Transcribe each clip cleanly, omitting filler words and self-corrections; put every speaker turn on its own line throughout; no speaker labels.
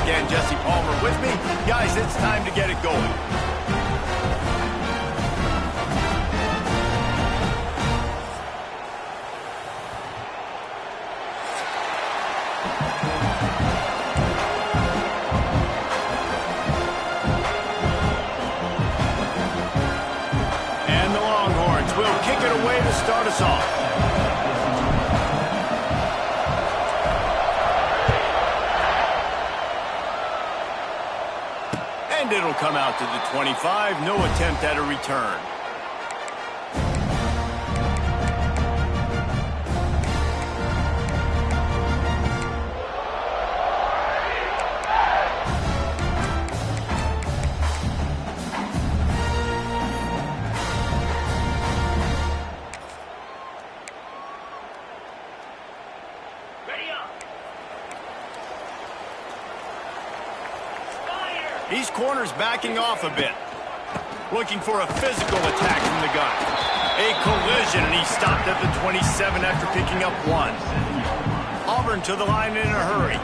again, Jesse Palmer with me. Guys, it's time to get it going. And the Longhorns will kick it away to start us off. And it'll come out to the 25. No attempt at a return. These corners backing off a bit. Looking for a physical attack from the gun. A collision, and he stopped at the 27 after picking up 1. Auburn to the line in a hurry.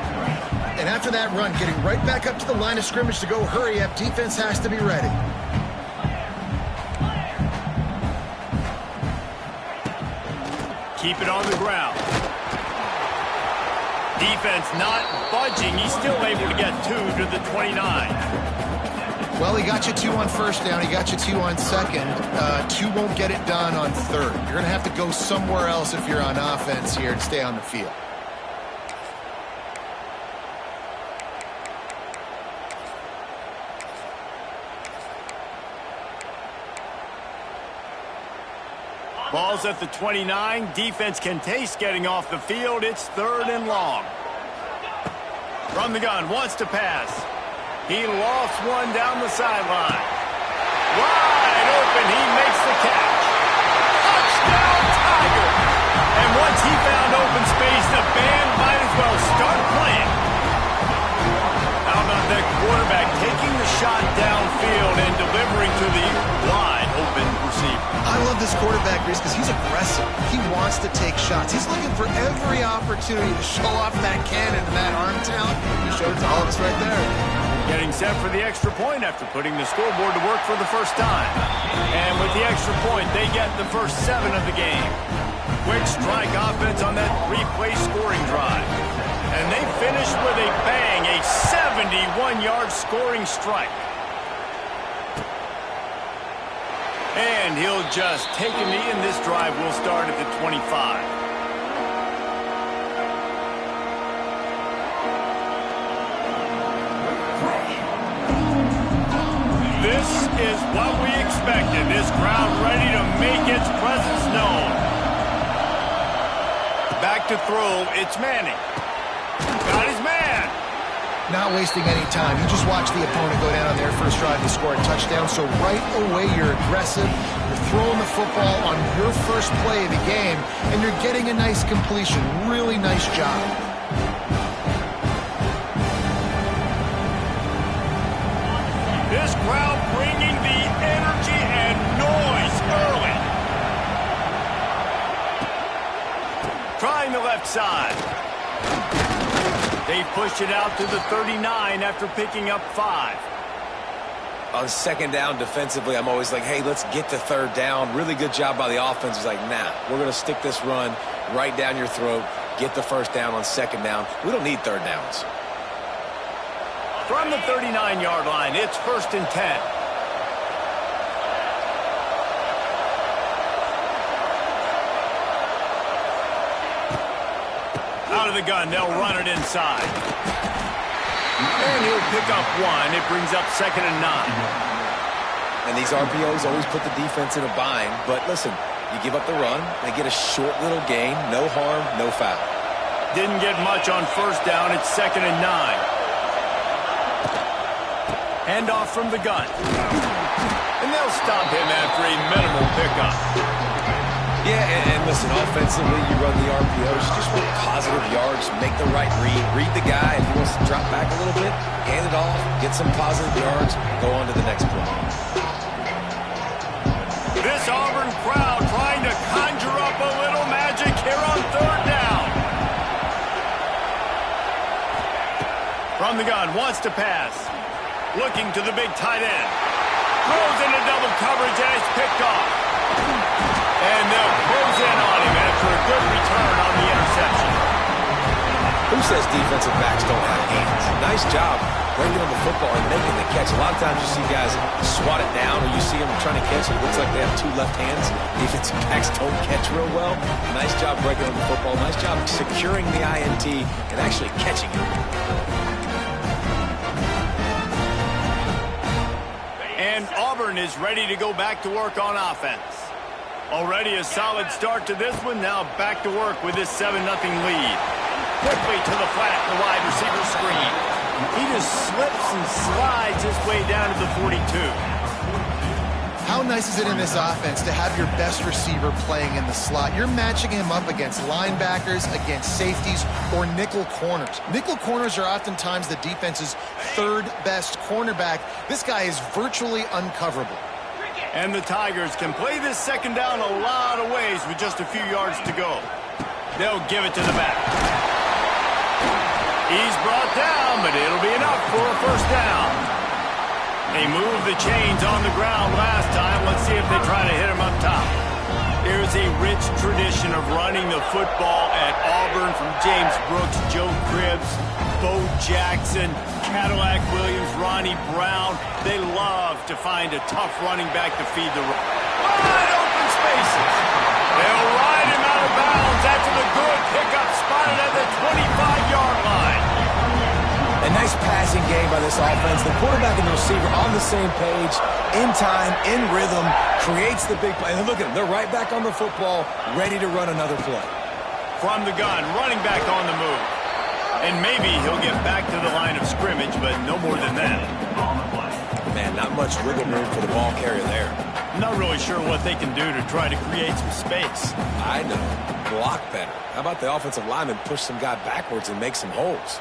And after that run, getting right back up to the line of scrimmage to go hurry up, defense has to be ready.
Keep it on the ground. Defense not budging. He's still able to get 2 to the 29.
Well, he got you 2 on first down. He got you 2 on second. 2 won't get it done on third. You're going to have to go somewhere else if you're on offense here to stay on the field.
Ball's at the 29. Defense can taste getting off the field. It's 3rd and long. From the gun, wants to pass. He lost one down the sideline. Wide open, he makes the catch. Touchdown, Tiger! And once he found open space, the band might as well start playing. How about that quarterback taking the shot downfield and delivering to the wide open receiver?
I love this quarterback, Reese, because he's aggressive. He wants to take shots. He's looking for every opportunity to show off that cannon and that arm talent. He showed it to all of us right there.
Getting set for the extra point after putting the scoreboard to work for the first time. And with the extra point, they get the first 7 of the game. Quick strike offense on that replay scoring drive. And they finish with a bang, a 71-yard scoring strike. And he'll just take a knee, and this drive will start at the 25. This is what we expected. This crowd ready to make its presence known. Back to throw. It's Manning. Got his man.
Not wasting any time. You just watch the opponent go down on their first drive to score a touchdown. So right away, you're aggressive. You're throwing the football on your first play of the game, and you're getting a nice completion. Really nice job.
This crowd bringing the energy and noise early. Trying the left side. They push it out to the 39 after picking up 5.
On second down defensively, I'm always like, hey, let's get to third down. Really good job by the offense. It's like, nah, we're going to stick this run right down your throat, get the first down on second down. We don't need third downs.
From the 39-yard line, it's 1st and 10. Out of the gun, they'll run it inside. And he'll pick up 1. It brings up 2nd and 9.
And these RPOs always put the defense in a bind. But listen, you give up the run, they get a short little gain, no harm, no foul.
Didn't get much on first down. It's 2nd and 9. Handoff from the gun. And they'll stop him after a minimal pickup.
Yeah, and listen, offensively, you run the RPOs, you just want positive yards, make the right read the guy. If he wants to drop back a little bit, hand it off, get some positive yards, go on to the next play.
This Auburn crowd trying to conjure up a little magic here on third down. From the gun, wants to pass. Looking to the big tight end. Throws into double coverage and it's picked off. And they'll close in on him after a good return on the interception.
Who says defensive backs don't have hands? Nice job breaking on the football and making the catch. A lot of times you see guys swat it down or you see them trying to catch it. It looks like they have two left hands. Defensive backs don't catch real well. Nice job breaking on the football. Nice job securing the INT and actually catching it.
And Auburn is ready to go back to work on offense. Already a solid start to this one. Now back to work with this 7-0 lead. Quickly to the flat, the wide receiver screen. He just slips and slides his way down to the 42.
How nice is it in this offense to have your best receiver playing in the slot? You're matching him up against linebackers, against safeties, or nickel corners. Nickel corners are oftentimes the defense's third best cornerback. This guy is virtually uncoverable.
And the Tigers can play this second down a lot of ways with just a few yards to go. They'll give it to the back. He's brought down, but it'll be enough for a first down. They moved the chains on the ground last time. Let's see if they try to hit him up top. There's a rich tradition of running the football at Auburn from James Brooks, Joe Cribbs, Bo Jackson, Cadillac Williams, Ronnie Brown. They love to find a tough running back to feed the run. Wide open spaces. They'll ride him out of bounds after the good pickup spotted at the 25-yard line.
A nice passing game by this offense. The quarterback and the receiver on the same page, in time, in rhythm, creates the big play. And look at them. They're right back on the football, ready to run another play.
From the gun, running back on the move. And maybe he'll get back to the line of scrimmage, but no more than that.
Man, not much wiggle room for the ball carrier there.
I'm not really sure what they can do to try to create some space.
I know. Block better. How about the offensive lineman push some guy backwards and make some holes?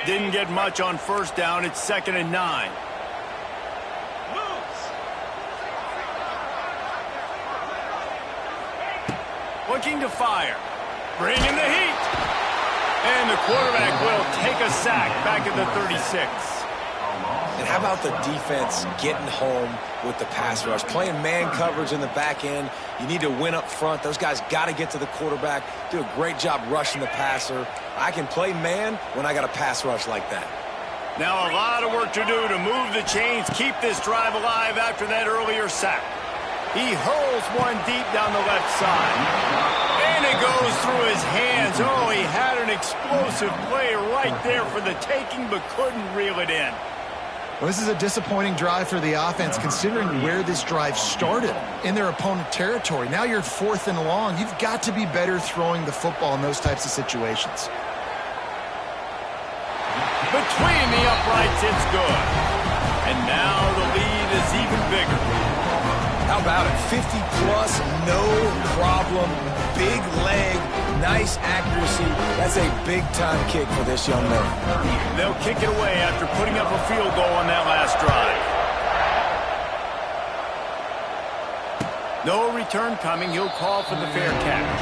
Didn't get much on first down. It's 2nd and 9. Looking to fire. Bring in the heat. And the quarterback will take a sack back at the 36.
And how about the defense getting home with the pass rush? Playing man coverage in the back end. You need to win up front. Those guys got to get to the quarterback. Do a great job rushing the passer. I can play man when I got a pass rush like that.
Now a lot of work to do to move the chains, keep this drive alive after that earlier sack. He hurls one deep down the left side. And it goes through his hands. Oh, he had an explosive play right there for the taking, but couldn't reel it in.
Well, this is a disappointing drive for the offense, considering where this drive started, in their opponent territory. Now you're 4th and long. You've got to be better throwing the football in those types of situations.
Between the uprights, it's good. And now the lead is even bigger.
How about it? 50-plus, no problem. Big leg, nice accuracy. That's a big-time kick for this young man.
They'll kick it away after putting up a field goal on that last drive. No return coming. He'll call for the fair catch.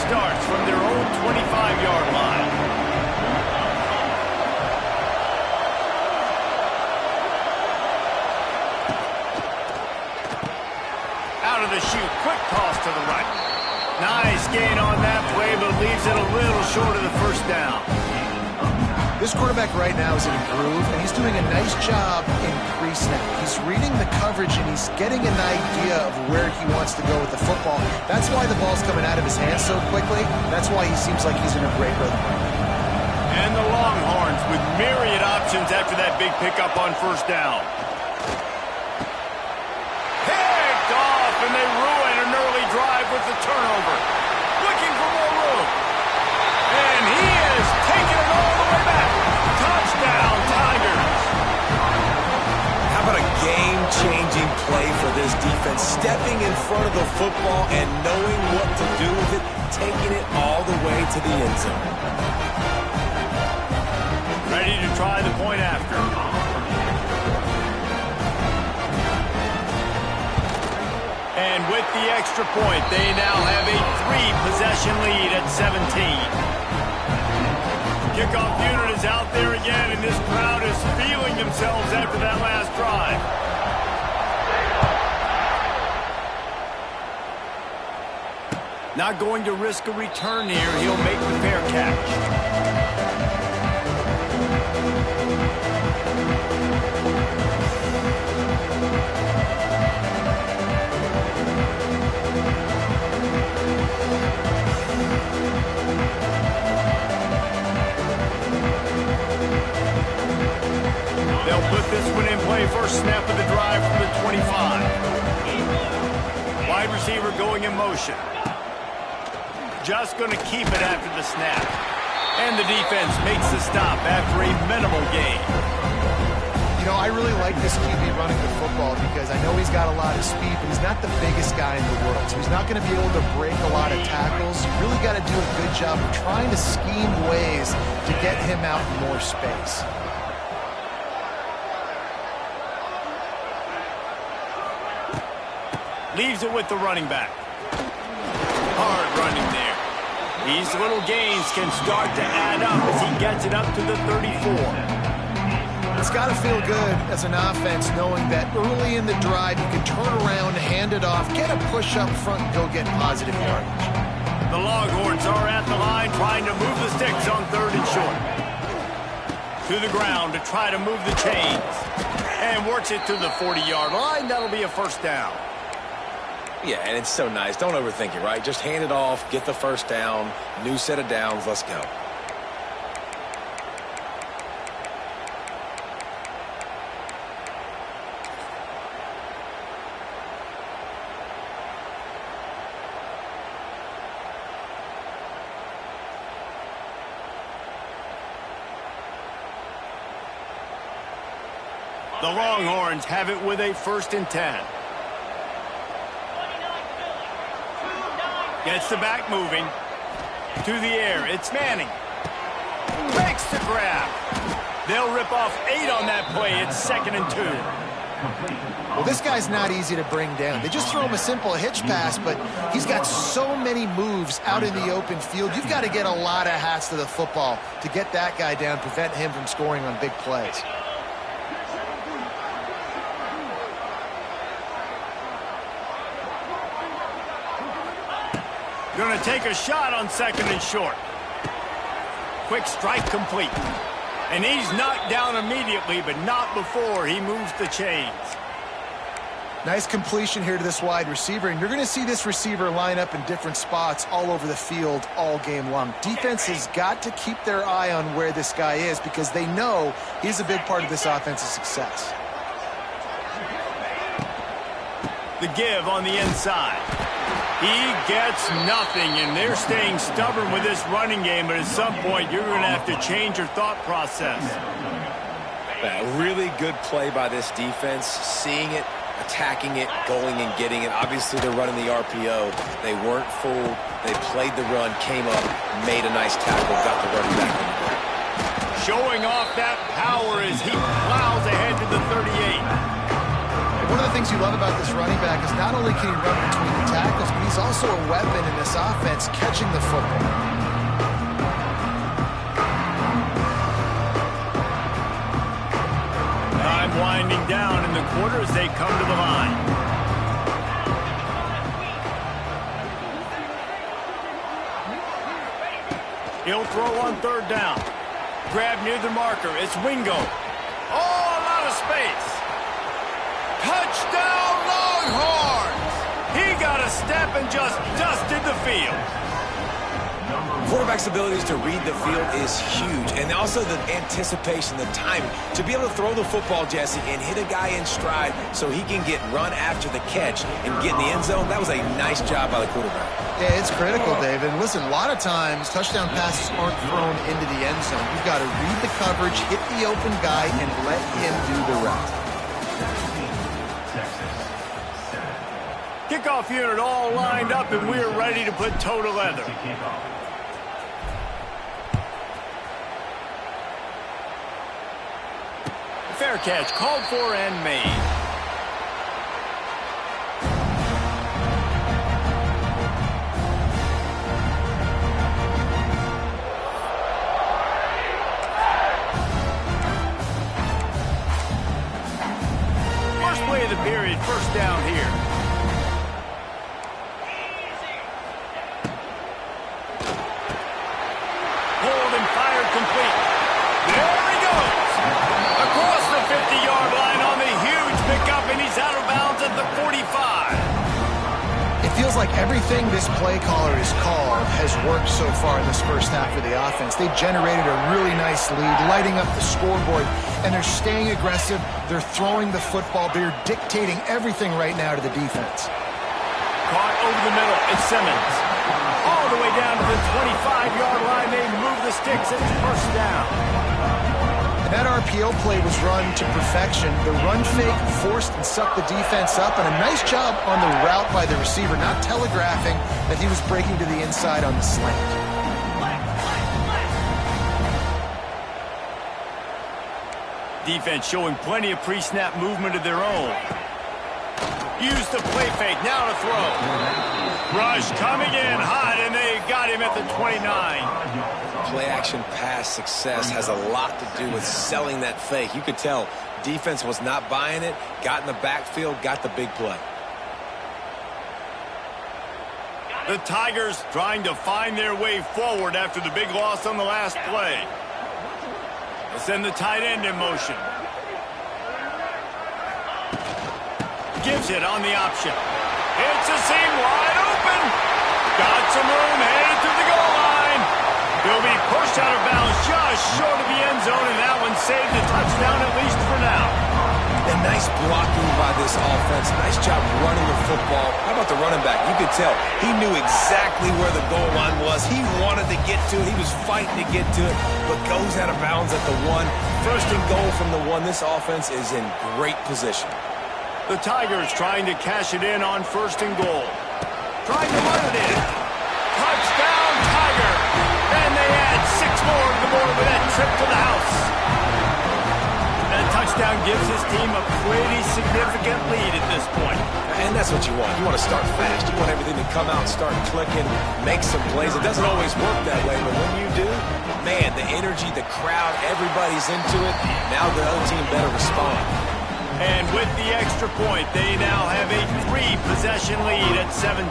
Starts from their own 25-yard line. Out of the chute, quick toss to the right. Nice gain on that play, but leaves it a little short of the first down.
This quarterback right now is in a groove, and he's doing a nice job in pre-snap. He's reading the coverage, and he's getting an idea of where he wants to go with the football. That's why the ball's coming out of his hands so quickly. That's why he seems like he's in a great rhythm.
And the Longhorns with myriad options after that big pickup on first down. Picked off, and they ruin an early drive with the turnover. Looking for more room. And he is taking it all the way back. Touchdown, Tigers.
How about a game-changing play for this defense? stepping in front of the football and knowing what to do with it, taking it all the way to the end zone.
Ready to try the point after. And with the extra point, they now have a 3-possession lead at 17. Kickoff unit is out there again, and this crowd is feeling themselves after that last drive. Not going to risk a return here. He'll make the fair catch. They'll put this one in play first snap of the drive from the 25. Wide receiver going in motion. Just going to keep it after the snap. And the defense makes the stop after a minimal gain.
You know, I really like this QB running the football because I know he's got a lot of speed, but he's not the biggest guy in the world. So he's not going to be able to break a lot of tackles. You really got to do a good job of trying to scheme ways to get him out in more space.
Leaves it with the running back. Hard running there. These little gains can start to add up as he gets it up to the 34.
It's got to feel good as an offense knowing that early in the drive you can turn around, hand it off, get a push up front, and go get positive yardage.
The Longhorns are at the line trying to move the sticks on 3rd and short. To the ground to try to move the chains. And works it to the 40-yard line. That'll be a first down.
Yeah, and it's so nice. Don't overthink it, right? Just hand it off, get the first down, new set of downs, let's go.
The Longhorns have it with a 1st and 10. Gets the back moving. To the air. It's Manning. Makes the grab. They'll rip off 8 on that play. It's 2nd and 2.
Well, this guy's not easy to bring down. They just throw him a simple hitch pass, but he's got so many moves out in the open field. You've got to get a lot of hats to the football to get that guy down, prevent him from scoring on big plays.
Going to take a shot on 2nd and short. Quick strike complete. And he's knocked down immediately, but not before he moves the chains.
Nice completion here to this wide receiver, and you're going to see this receiver line up in different spots all over the field all game long. Defense has got to keep their eye on where this guy is because they know he's a big part of this offense's success.
The give on the inside. He gets nothing, and they're staying stubborn with this running game, but at some point you're going to have to change your thought process.
A really good play by this defense, seeing it, attacking it, going and getting it. Obviously, they're running the RPO. They weren't fooled. They played the run, came up, made a nice tackle, got the running back on the ball.
Showing off that power as he plows ahead to the 38.
One of the things you love about this running back is not only can he run between the tackles, but he's also a weapon in this offense catching the football.
Time winding down in the quarter as they come to the line. He'll throw on 3rd down. Grab near the marker. It's Wingo. Oh, a lot of space. Touchdown, Longhorns! He got a step and just dusted the field.
Quarterback's abilities to read the field is huge, and also the anticipation, the timing. To be able to throw the football, Jesse, and hit a guy in stride so he can get run after the catch and get in the end zone, that was a nice job by the quarterback.
Yeah, it's critical, David. Listen, a lot of times touchdown passes aren't thrown into the end zone. You've got to read the coverage, hit the open guy, and let him do the rest.
kickoff unit all lined up, and we're ready to put toe to leather. Fair catch called for and made. First play of the period, first down here. Pulled and fired complete. There he goes. Across the 50-yard line on the huge pickup, and he's out of bounds at the 45.
It feels like everything this play caller has called has worked so far in this first half of the offense. They've generated a really nice lead, lighting up the scoreboard, and they're staying aggressive. They're throwing the football. They're dictating everything right now to the defense.
Caught over the middle. It's Simmons. All the way down to the 25-yard line. They move the sticks. It's first down.
That RPO play was run to perfection. The run fake forced and sucked the defense up, and a nice job on the route by the receiver, not telegraphing that he was breaking to the inside on the slant.
Defense showing plenty of pre-snap movement of their own. Use the play fake, now to throw. Rush coming in hot, and they got him at the 29.
Play-action pass success has a lot to do with selling that fake. You could tell defense was not buying it, got in the backfield, got the big play.
The Tigers trying to find their way forward after the big loss on the last play. They'll send the tight end in motion. Gives it on the option. It's a seam wide open. Got some room, headed to the goal line. He'll be pushed out of bounds just short of the end zone, and that one saved a touchdown at least for now.
And nice blocking by this offense. Nice job running the football. How about the running back? You could tell he knew exactly where the goal line was. He wanted to get to it. He was fighting to get to it, but goes out of bounds at the 1. First and goal from the 1. This offense is in great position.
The Tigers trying to cash it in on first and goal. Trying to run it in. Touchdown, Tiger. And they add 6 more to the board with that trip to the house. That touchdown gives his team a pretty significant lead at this point.
And that's what you want. You want to start fast. You want everything to come out, start clicking, make some plays. It doesn't always work that way, but when you do, man, the energy, the crowd, everybody's into it. Now the other team better respond.
And with the extra point, they now have a 3-possession lead at 17.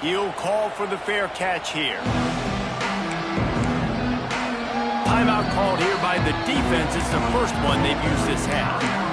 He'll call for the fair catch here. Timeout called here by the defense. It's the first one they've used this half.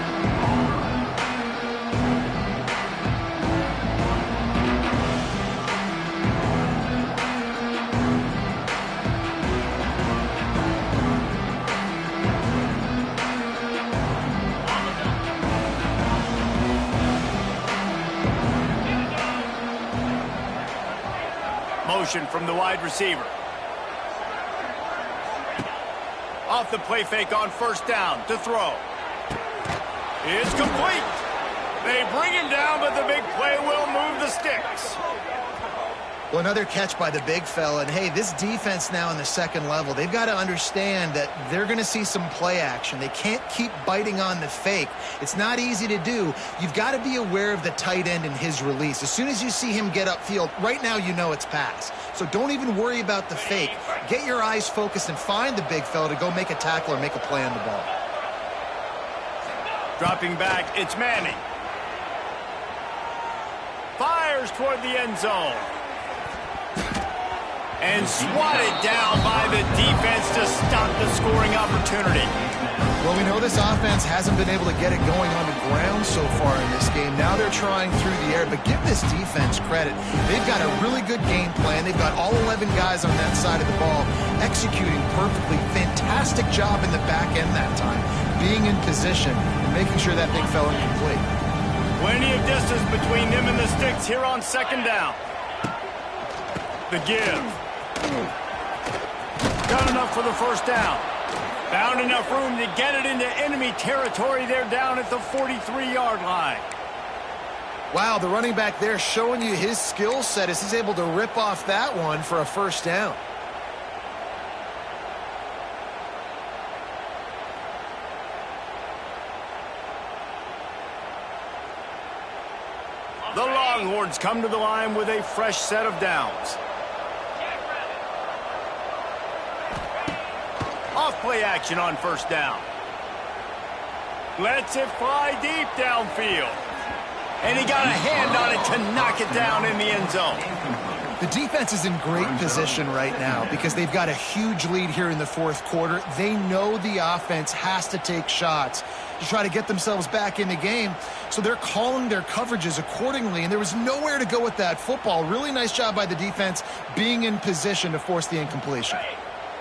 Motion from the wide receiver. Off the play fake on first down to throw. It's complete. They bring him down, but the big play will move the sticks.
Well, another catch by the big fella. And, hey, this defense now in the second level, they've got to understand that they're going to see some play action. They can't keep biting on the fake. It's not easy to do. You've got to be aware of the tight end and his release. As soon as you see him get upfield, right now you know it's pass. So don't even worry about the fake. Get your eyes focused and find the big fella to go make a tackle or make a play on the ball.
Dropping back, it's Manning. Fires toward the end zone. And swatted down by the defense to stop the scoring opportunity.
Well, we know this offense hasn't been able to get it going on the ground so far in this game. Now they're trying through the air, but give this defense credit. They've got a really good game plan. They've got all 11 guys on that side of the ball executing perfectly. Fantastic job in the back end that time, being in position and making sure that thing fell incomplete.
Plenty of distance between them and the sticks here on second down. The give. Got enough for the first down. Found enough room to get it into enemy territory. They're down at the 43-yard line.
Wow, the running back there showing you his skill set as he's able to rip off that one for a first down.
The Longhorns come to the line with a fresh set of downs. Off-play action on first down. Lets it fly deep downfield. And he got a hand on it to knock it down in the end zone.
The defense is in great position right now because they've got a huge lead here in the fourth quarter. They know the offense has to take shots to try to get themselves back in the game. So they're calling their coverages accordingly, and there was nowhere to go with that football. Really nice job by the defense being in position to force the incompletion.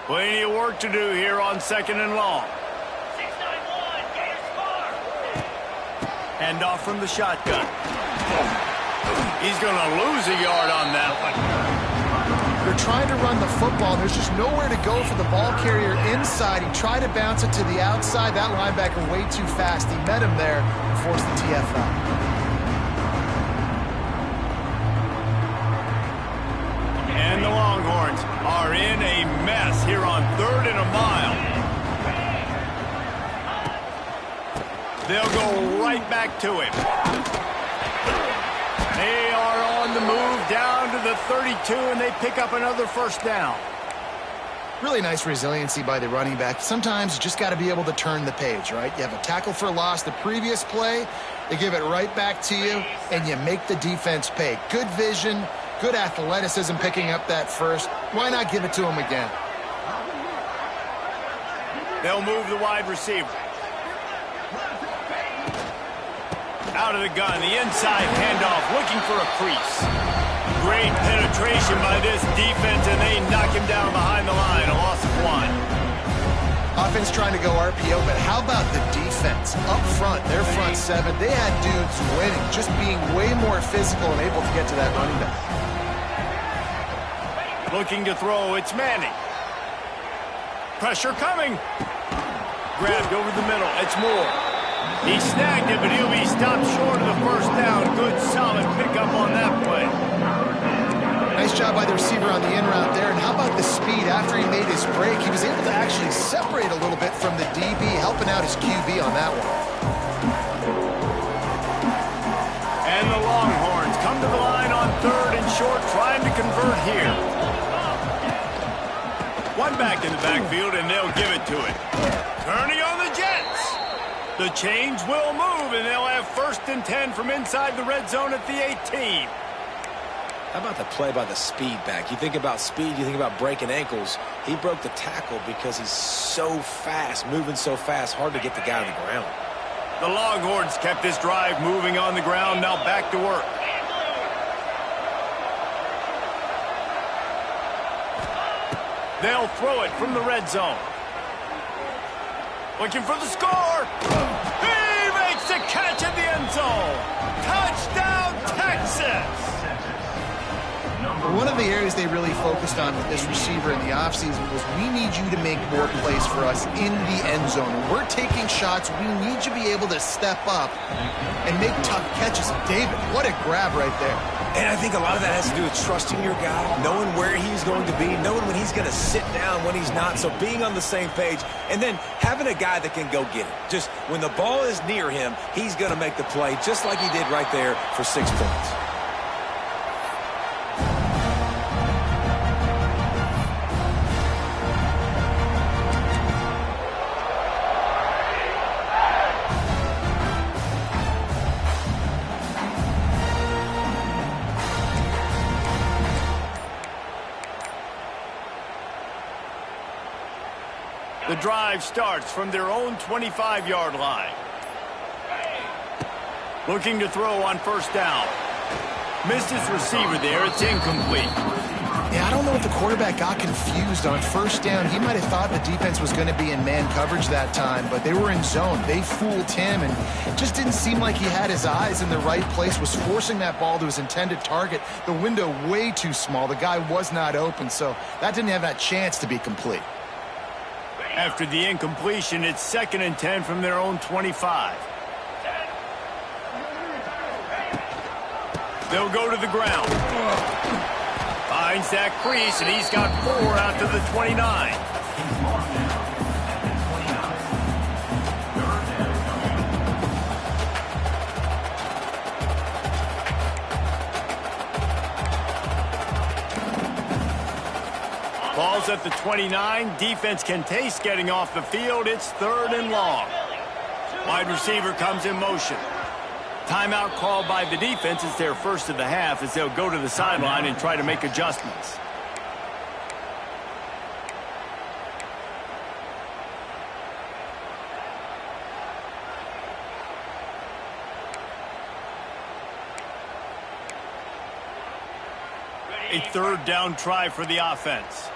Plenty of work to do here on second and long. Hand off from the shotgun. He's going to lose a yard on that one.
They're trying to run the football. There's just nowhere to go for the ball carrier inside. He tried to bounce it to the outside. That linebacker way too fast. He met him there and forced the TFL.
And the Longhorns are in a mess here on 3rd and a mile. They'll go right back to him. They are on the move down to the 32, and they pick up another first down.
Really nice resiliency by the running back. Sometimes you just got to be able to turn the page, right? You have a tackle for loss the previous play, they give it right back to you, and you make the defense pay. Good vision, good athleticism picking up that first. Why not give it to him again?
They'll move the wide receiver. Out of the gun, the inside handoff, looking for a crease. Great penetration by this defense, and they knock him down behind the line, a loss of 1.
Offense trying to go RPO, but how about the defense? Up front, their front seven, they had dudes winning, just being way more physical and able to get to that running back.
Looking to throw, it's Manning. Pressure coming. Grabbed over the middle, it's Moore. He snagged it, but he'll be stopped short of the first down. Good, solid pickup on that play.
Nice job by the receiver on the in route there. And how about the speed after he made his break? He was able to actually separate a little bit from the DB, helping out his QB on that one.
And the Longhorns come to the line on 3rd and short, trying to convert here. One back in the backfield, and they'll give it to it. Turning on the Jets. The chains will move, and they'll have 1st and 10 from inside the red zone at the 18.
How about the play by the speed back? You think about speed, you think about breaking ankles. He broke the tackle because he's so fast, moving so fast, hard to get the guy on the ground.
The Longhorns kept this drive moving on the ground, now back to work. They'll throw it from the red zone. Looking for the score. He makes the catch at the end zone. Touchdown, Texas.
One of the areas they really focused on with this receiver in the offseason was we need you to make more plays for us in the end zone. When we're taking shots, we need you to be able to step up and make tough catches. David, what a grab right there.
And I think a lot of that has to do with trusting your guy, knowing where he's going to be, knowing when he's going to sit down, when he's not. So being on the same page, and then having a guy that can go get it. Just when the ball is near him, he's going to make the play just like he did right there for 6 points.
The drive starts from their own 25-yard line. Looking to throw on first down. Missed his receiver there. It's incomplete.
Yeah, I don't know if the quarterback got confused on first down. He might have thought the defense was going to be in man coverage that time, but they were in zone. They fooled him, and it just didn't seem like he had his eyes in the right place, was forcing that ball to his intended target. The window way too small. The guy was not open, so that didn't have that chance to be complete.
After the incompletion, it's 2nd and 10 from their own 25. They'll go to the ground. Finds that crease, and he's got 4 out to the 29. Ball's at the 29. Defense can taste getting off the field. It's 3rd and long. Wide receiver comes in motion. Timeout called by the defense. It's their first of the half as they'll go to the sideline and try to make adjustments. A 3rd down try for the offense.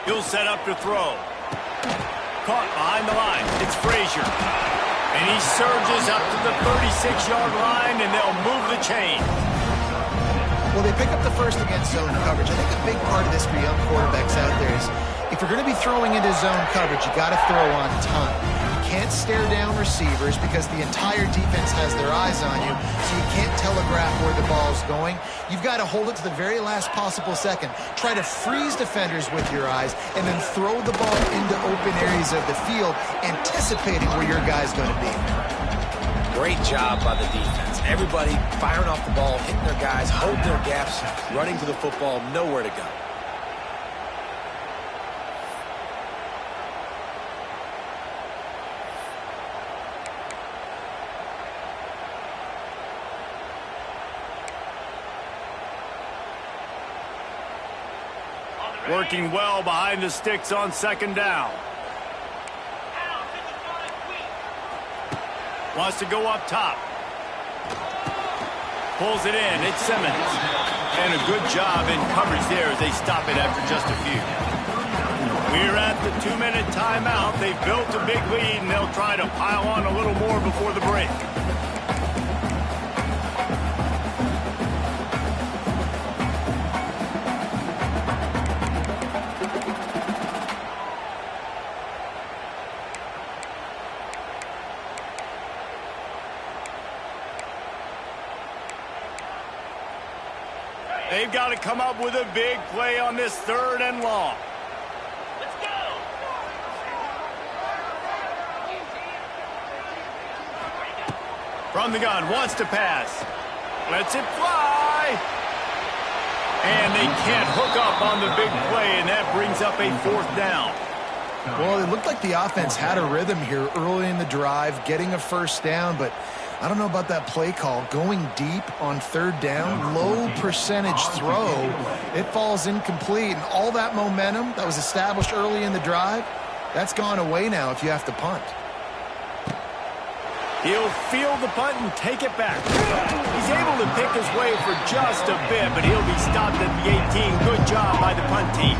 He'll set up to throw. Caught behind the line. It's Frazier. And he surges up to the 36-yard line, and they'll move the chain.
Well, they pick up the first against zone coverage. I think a big part of this for young quarterbacks out there is if you're going to be throwing into zone coverage, you got to throw on time. You can't stare down receivers because the entire defense has their eyes on you, so you can't telegraph where the ball's going. You've got to hold it to the very last possible second. Try to freeze defenders with your eyes and then throw the ball into open areas of the field, anticipating where your guy's going to be.
Great job by the defense. Everybody firing off the ball, hitting their guys, holding their gaps, running to the football, nowhere to go.
Working well behind the sticks on 2nd down. Wants to go up top. Pulls it in. It's Simmons. And a good job in coverage there as they stop it after just a few. We're at the 2-minute timeout. They've built a big lead, and they'll try to pile on a little more before the break. They've got to come up with a big play on this 3rd and long. Let's go. From the gun, wants to pass. Lets it fly. And they can't hook up on the big play, and that brings up a 4th down.
Well, it looked like the offense had a rhythm here early in the drive, getting a 1st down, but I don't know about that play call. Going deep on 3rd down, low percentage throw, it falls incomplete. And all that momentum that was established early in the drive, that's gone away now if you have to punt.
He'll field the punt and take it back. He's able to pick his way for just a bit, but he'll be stopped at the 18. Good job by the punt team.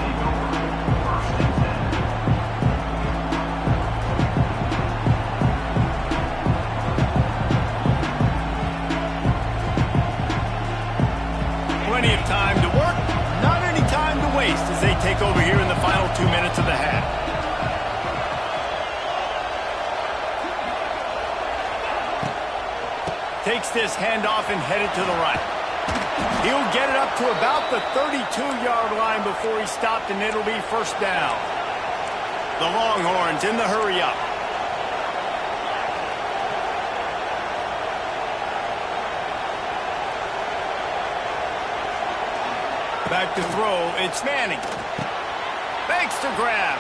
Plenty of time to work, not any time to waste as they take over here in the final 2 minutes of the half. Takes this handoff and headed to the right. He'll get it up to about the 32-yard line before he's stopped, and it'll be 1st down. The Longhorns in the hurry up. Back to throw, it's Manning. Fakes to grab.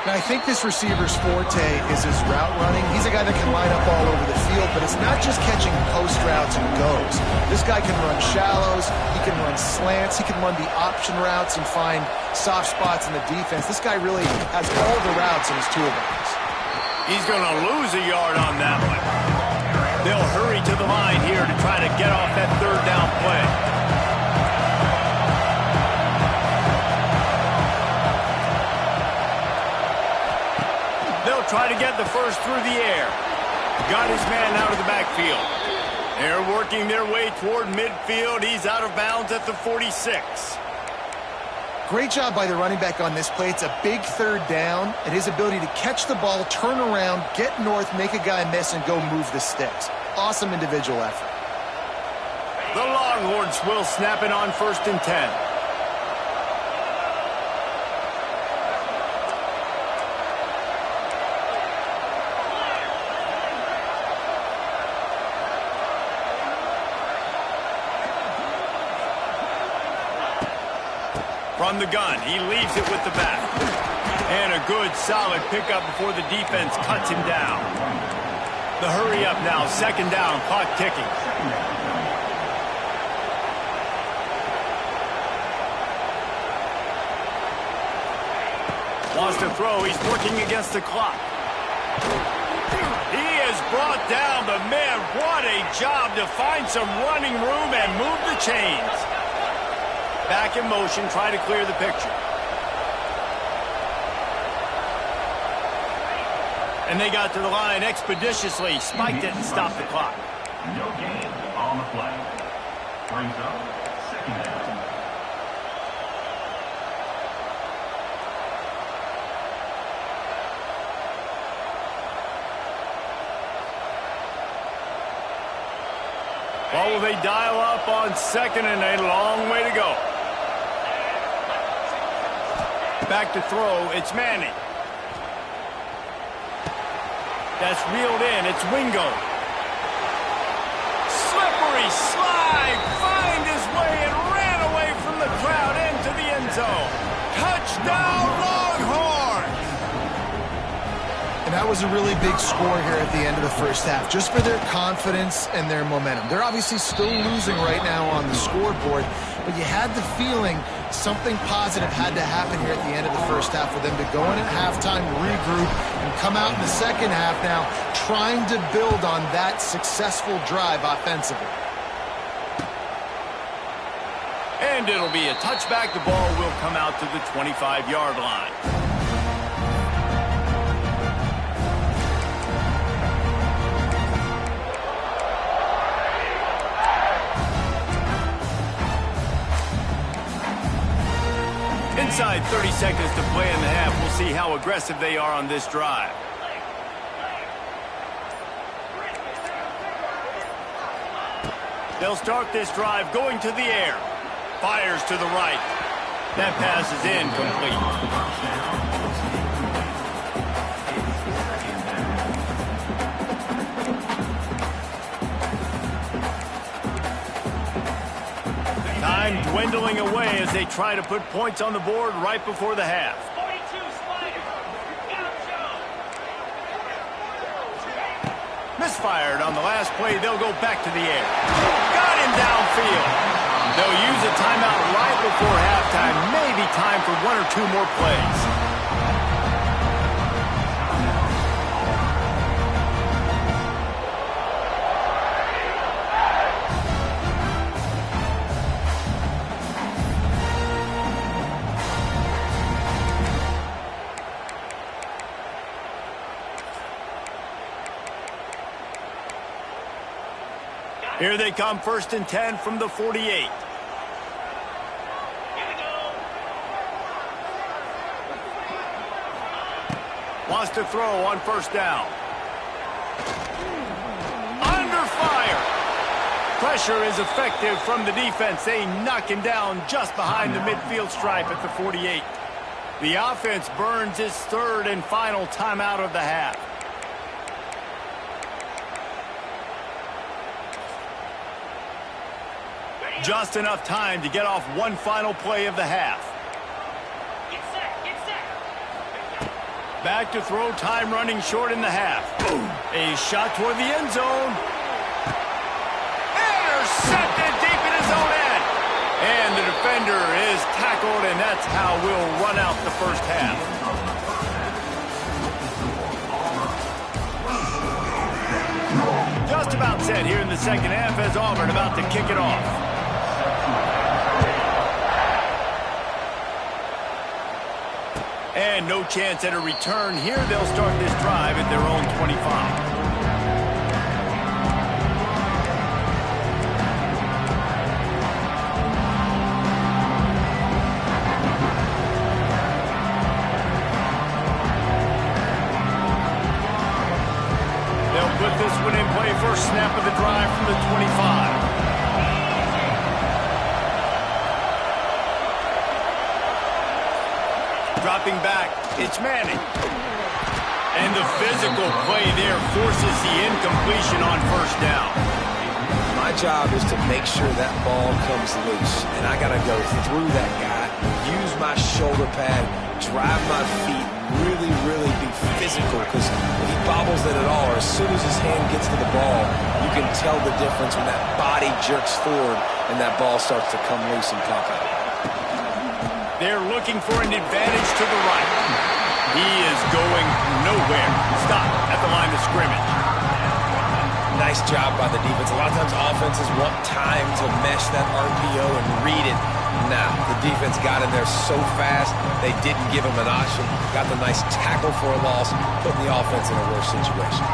Now, I think this receiver's forte is his route running. He's a guy that can line up all over the field, but it's not just catching post routes and goes. This guy can run shallows, he can run slants, he can run the option routes and find soft spots in the defense. This guy really has all the routes in his toolbox.
He's going to lose a yard on that one. They'll hurry to the line here to try to get off that 3rd down play. They'll try to get the first through the air. got his man out of the backfield. They're working their way toward midfield. He's out of bounds at the 46.
Great job by the running back on this play. It's a big third down, and his ability to catch the ball, turn around, get north, make a guy miss, and go move the sticks. Awesome individual effort.
The Longhorns will snap it on 1st and 10. From the gun, he leaves it with the back. And a good, solid pickup before the defense cuts him down. The hurry up now, 2nd down, clock ticking. Wants to throw, he's working against the clock. He is brought down, but man, what a job to find some running room and move the chains. Back in motion, try to clear the picture. And they got to the line expeditiously, spiked it and stopped the clock.
No gain on the play. Brings up 2nd down.
Well, will they dial up on 2nd and a long way to go. Back to throw, it's Manning. That's reeled in, it's Wingo. Slippery slide, find his way and ran away from the crowd into the end zone. Touchdown, Longhorns!
And that was a really big score here at the end of the first half, just for their confidence and their momentum. They're obviously still losing right now on the scoreboard, but you had the feeling something positive had to happen here at the end of the first half for them to go in at halftime, regroup, and come out in the second half now trying to build on that successful drive offensively.
And it'll be a touchback. The ball will come out to the 25-yard line. Inside 30 seconds to play in the half. We'll see how aggressive they are on this drive. They'll start this drive going to the air. Fires to the right. That pass is incomplete. Time dwindling away as they try to put points on the board right before the half. Misfired on the last play. They'll go back to the air. Got him downfield. They'll use a timeout right before halftime. Maybe time for 1 or 2 more plays. Here they come, 1st and 10 from the 48. Wants to throw on 1st down. Under fire. Pressure is effective from the defense. They knock him down just behind the midfield stripe at the 48. The offense burns its 3rd and final timeout of the half. Just enough time to get off one final play of the half.
Get set.
Back to throw, time running short in the half. A shot toward the end zone. Intercepted deep in his own end. And the defender is tackled, and that's how we'll run out the first half. Just about set here in the second half as Auburn about to kick it off. And no chance at a return here. They'll start this drive at their own 25. Dropping back, it's Manning. And the physical play there forces the incompletion on first down.
My job is to make sure that ball comes loose, and I got to go through that guy, use my shoulder pad, drive my feet, really, really be physical, because if he bobbles it at all, or as soon as his hand gets to the ball, you can tell the difference when that body jerks forward and that ball starts to come loose and pop out.
They're looking for an advantage to the right. He is going nowhere. Stop at the line of scrimmage.
Nice job by the defense. A lot of times offenses want time to mesh that RPO and read it. Nah, the defense got in there so fast, they didn't give him an option. Got the nice tackle for a loss, putting the offense in a worse situation.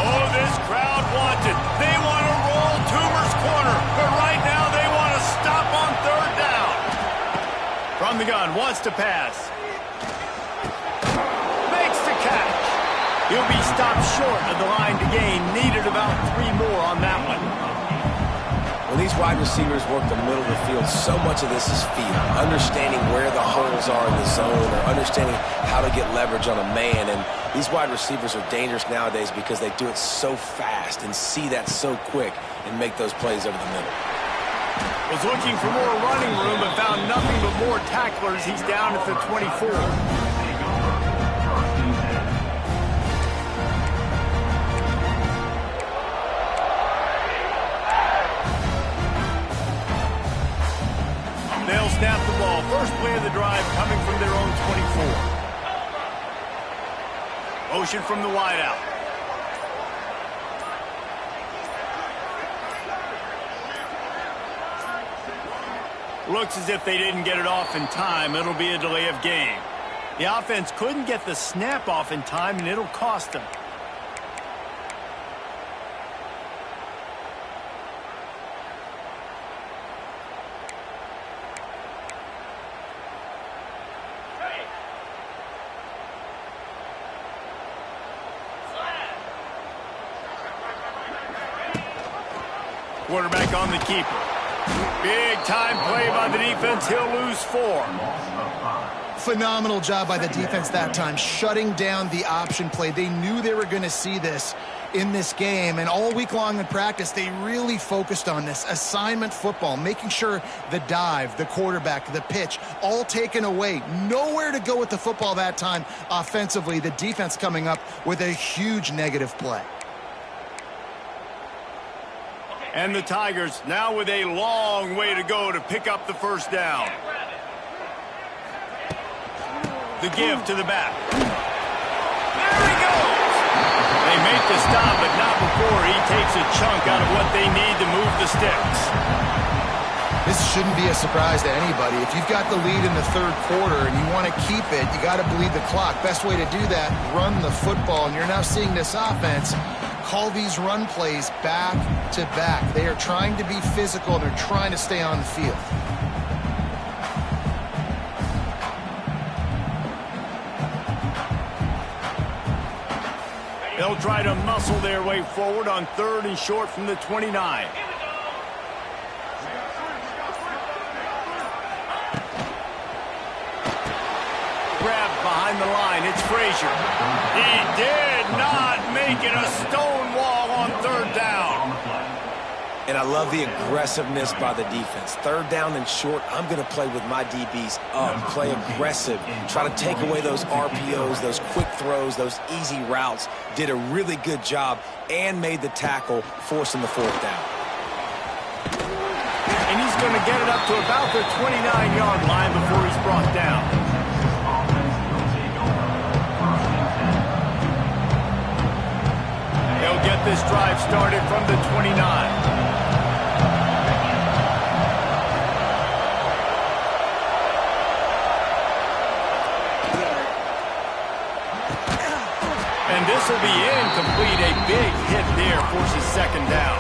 Oh, this crowd wants it. They want to roll Toomer's corner, but right now they want to stop on third down. From the gun, wants to pass. Makes the catch. He'll be stopped short of the line to gain. Needed about 3 more on that one.
When these wide receivers work the middle of the field, so much of this is feel. Understanding where the holes are in the zone, or understanding how to get leverage on a man. And these wide receivers are dangerous nowadays because they do it so fast and see that so quick and make those plays over the middle.
Was looking for more running room, but found nothing but more tacklers. He's down at the 24. They'll snap the ball. First play of the drive coming from their own 24. Motion from the wideout. Looks as if they didn't get it off in time. It'll be a delay of game. The offense couldn't get the snap off in time, and it'll cost them. Quarterback on the keeper. Big time play by the defense. He'll lose 4.
Phenomenal job by the defense that time, shutting down the option play. They knew they were going to see this in this game, and all week long in practice, they really focused on this assignment football, making sure the dive, the quarterback, the pitch, all taken away. Nowhere to go with the football that time offensively. The defense coming up with a huge negative play.
And the Tigers now with a long way to go to pick up the first down. The give to the back. There he goes! They make the stop, but not before he takes a chunk out of what they need to move the sticks.
This shouldn't be a surprise to anybody. If you've got the lead in the third quarter and you want to keep it, you got to bleed the clock. Best way to do that, run the football. And you're now seeing this offense call these run plays back to back. They are trying to be physical. They're trying to stay on the field.
They'll try to muscle their way forward on 3rd and short from the 29. Grabbed behind the line. It's Frazier. He did not make it a stone wall on 3rd down.
And I love the aggressiveness by the defense. 3rd down and short, I'm going to play with my DBs up, play aggressive, try to take away those RPOs, those quick throws, those easy routes. Did a really good job and made the tackle, forcing the 4th down.
And he's going to get it up to about the 29-yard line before he's brought down. They'll get this drive started from the 29. And this will be incomplete. A big hit there forces 2nd down.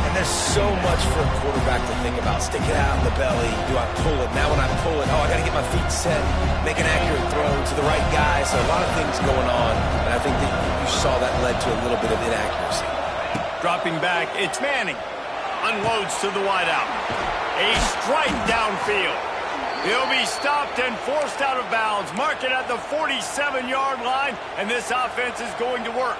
And there's so much for a quarterback to think about. Stick it out in the belly. Do I pull it? Now when I pull it, I got to get my feet set, make an accurate throw to the right guy. So a lot of things going on. And I think that you saw that led to a little bit of inaccuracy.
Dropping back, it's Manning. Unloads to the wideout. A strike downfield. He'll be stopped and forced out of bounds. Mark it at the 47-yard line, and this offense is going to work.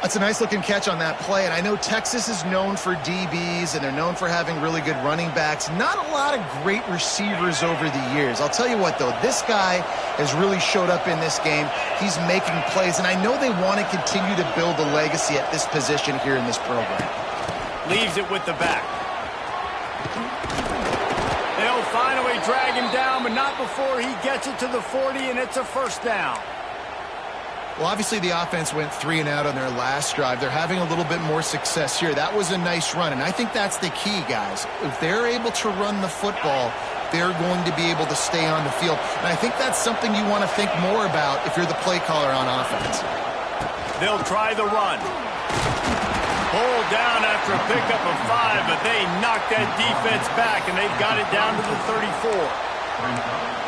That's a nice-looking catch on that play, and I know Texas is known for DBs, and they're known for having really good running backs. Not a lot of great receivers over the years. I'll tell you what, though, this guy has really showed up in this game. He's making plays, and I know they want to continue to build a legacy at this position here in this program. Leaves it with the back. They'll finally drag him down, but not before he gets it to the 40, and it's a first down. Well, obviously the offense went 3 and out on their last drive. They're having a little bit more success here. That was a nice run, and I think that's the key, guys. If they're able to run the football, they're going to be able to stay on the field. And I think that's something you want to think more about if you're the play caller on offense. They'll try the run. Hold down after a pickup of 5, but they knocked that defense back, and they've got it down to the 34.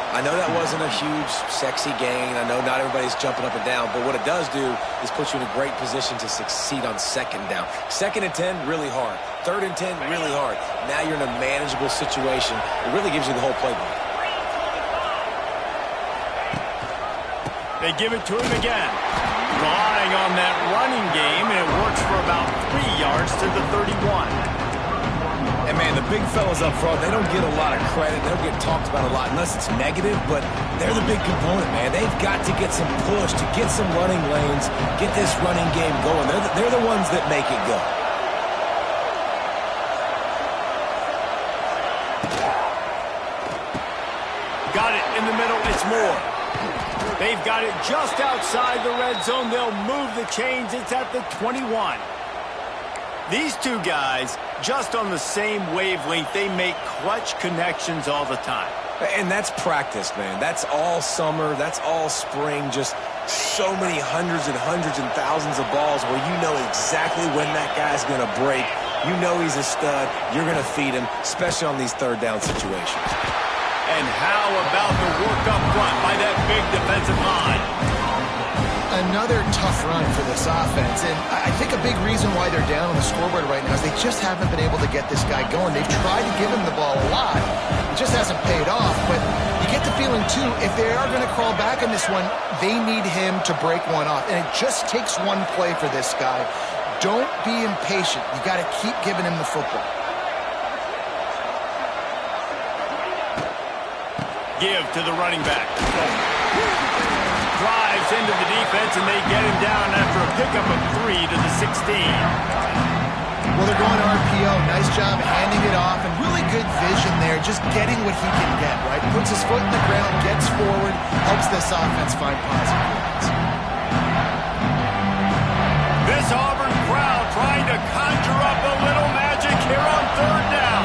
I know that wasn't a huge, sexy gain. I know not everybody's jumping up and down, but what it does do is put you in a great position to succeed on second down. 2nd and 10, really hard. 3rd and 10, really hard. Now you're in a manageable situation. It really gives you the whole playbook.
They give it to him again. Relying on that running game, and it works for about 3 yards to the 31.
And, man, the big fellas up front, they don't get a lot of credit. They don't get talked about a lot unless it's negative, but they're the big component, man. They've got to get some push, to get some running lanes, get this running game going. They're the ones that make it go.
Got it in the middle. It's Moore. They've got it just outside the red zone. They'll move the chains. It's at the 21. These two guys, just on the same wavelength, they make clutch connections all the time.
And that's practice, man. That's all summer. That's all spring. Just so many hundreds and thousands of balls where you know exactly when that guy's going to break. You know he's a stud. You're going to feed him, especially on these 3rd down situations.
And how about the work up front by that big defensive line?
Another tough run for this offense, and I think a big reason why they're down on the scoreboard right now is they just haven't been able to get this guy going. They've tried to give him the ball a lot. It just hasn't paid off, but you get the feeling, too, if they are going to crawl back on this one, they need him to break one off, and it just takes one play for this guy. Don't be impatient. You got to keep giving him the football. Give to the running back. Drives into the defense, and they get him down after a pickup of 3 to the 16. Well, they're going RPO. Nice job handing it off, and really good vision there, just getting what he can get, right? Puts his foot in the ground, gets forward, helps this offense find positive points. This Auburn crowd trying to conjure up a little magic here on 3rd down.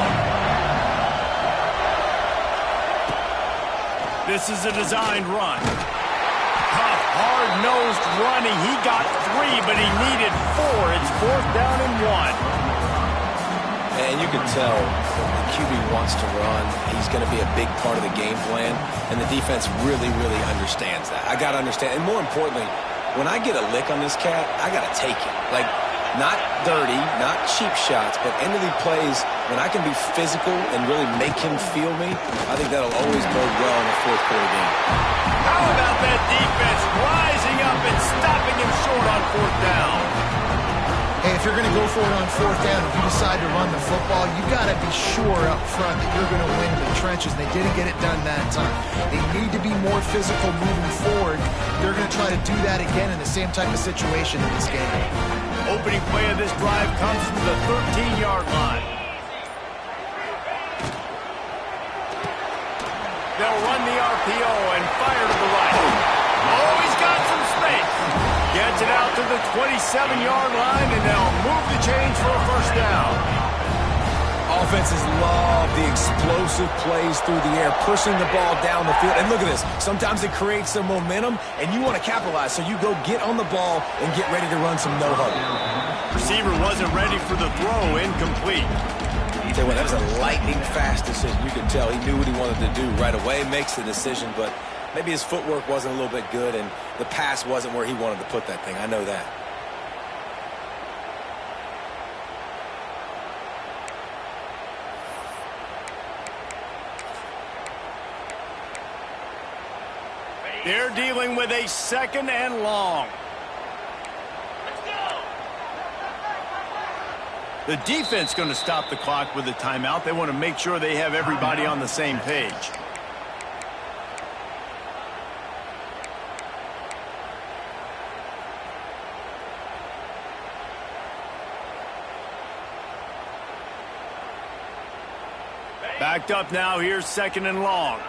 This is a designed run. Tough, hard-nosed running. He got 3, but he needed 4. It's 4th down and 1.
And you can tell the QB wants to run. He's going to be a big part of the game plan, and the defense really, really understands that. I got to understand. And more importantly, when I get a lick on this cat, I got to take it. Like, not dirty, not cheap shots, but end of the plays, when I can be physical and really make him feel me, I think that'll always bode well in a 4th quarter game.
How about that defense rising up and stopping him short on 4th down? Hey, if you're going to go for it on 4th down, if you decide to run the football, you've got to be sure up front that you're going to win in the trenches. They didn't get it done that time. They need to be more physical moving forward. They're going to try to do that again in the same type of situation in this game. Opening play of this drive comes from the 13-yard line. They'll run the RPO and fire to the right. Oh, he's got some space. Gets it out to the 27-yard line, and they'll move the chains for a first down.
Offenses love the explosive plays through the air, pushing the ball down the field. And look at this. Sometimes it creates some momentum, and you want to capitalize. So you go get on the ball and get ready to run some no-huddle.
Receiver wasn't ready for the throw. Incomplete.
Well, that was a lightning-fast decision. You could tell he knew what he wanted to do right away, makes the decision, but maybe his footwork wasn't a little bit good, and the pass wasn't where he wanted to put that thing. I know that.
They're dealing with a 2nd and long.
Let's go.
The defense going to stop the clock with a timeout. They want to make sure they have everybody on the same page. Backed up now. Here's 2nd and long.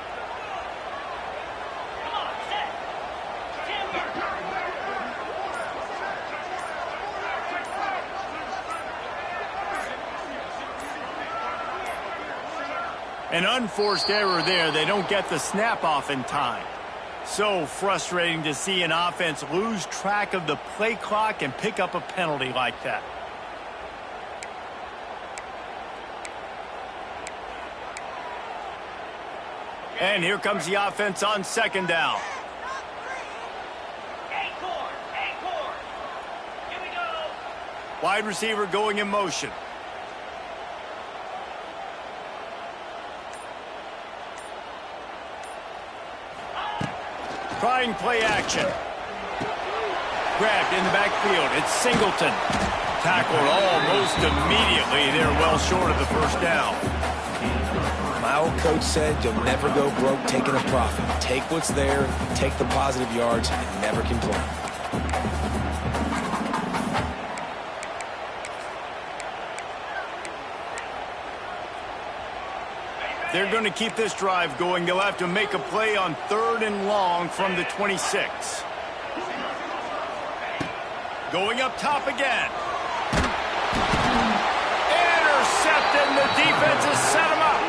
Come on, set. Timber.
An unforced error there. They don't get the snap off in time. So frustrating to see an offense lose track of the play clock and pick up a penalty like that. And here comes the offense on 2nd down.
Acorn. Acorn. Here we go.
Wide receiver going in motion. Trying play action. Grabbed in the backfield. It's Singleton. Tackled almost immediately. They're well short of the 1st down.
My old coach said you'll never go broke taking a profit. Take what's there, take the positive yards, and never complain.
They're going to keep this drive going. They'll have to make a play on 3rd and long from the 26. Going up top again. Intercepted, and the defense has set him up.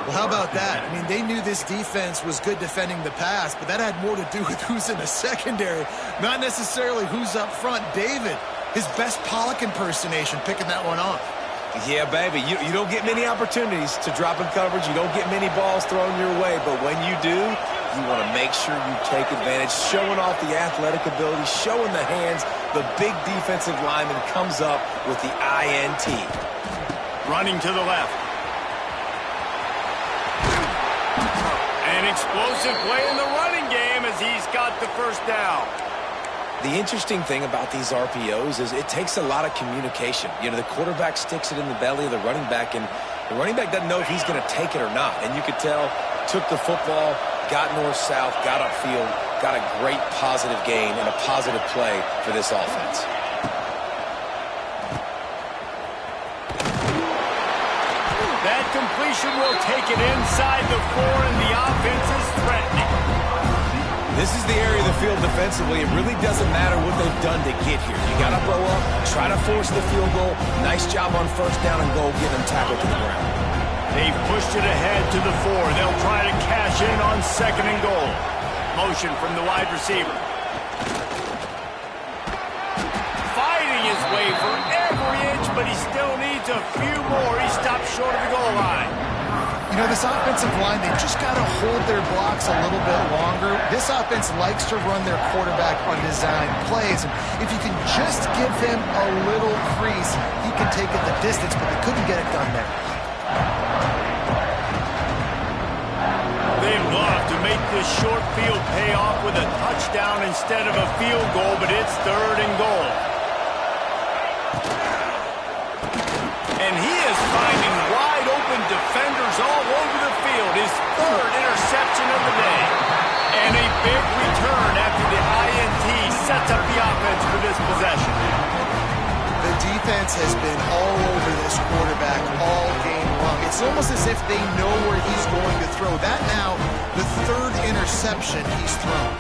Well, how about that? I mean, they knew this defense was good defending the pass, but that had more to do with who's in the secondary, not necessarily who's up front. David, his best Pollock impersonation, picking that one off.
Yeah, baby, you don't get many opportunities to drop in coverage. You don't get many balls thrown your way, but when you do, you want to make sure you take advantage, showing off the athletic ability, showing the hands. The big defensive lineman comes up with the INT.
Running to the left. An explosive play in the running game as he's got the 1st down.
The interesting thing about these RPOs is it takes a lot of communication. You know, the quarterback sticks it in the belly of the running back, and the running back doesn't know if he's going to take it or not. And you could tell, took the football, got north-south, got upfield, got a great positive gain and a positive play for this offense.
That completion will take it inside the 4, and the offense is threatening.
This is the area of the field defensively. It really doesn't matter what they've done to get here. You got to blow up, try to force the field goal. Nice job on 1st down and goal, get them tackled to the ground.
They've pushed it ahead to the 4. They'll try to cash in on 2nd and goal. Motion from the wide receiver. Fighting his way for every inch, but he still needs a few more. He stopped short of the goal line.
You know, this offensive line, they've just got to hold their blocks a little bit longer. This offense likes to run their quarterback on design plays. And if you can just give him a little crease, he can take it the distance, but they couldn't get it done there.
They'd love to make this short field pay off with a touchdown instead of a field goal, but it's 3rd and goal. And he is finding wide open defenders all over the field. His 3rd interception of the day. And a big return after the INT sets up the offense for this possession.
The defense has been all over this quarterback all game long. It's almost as if they know where he's going to throw. That now, the 3rd interception he's thrown.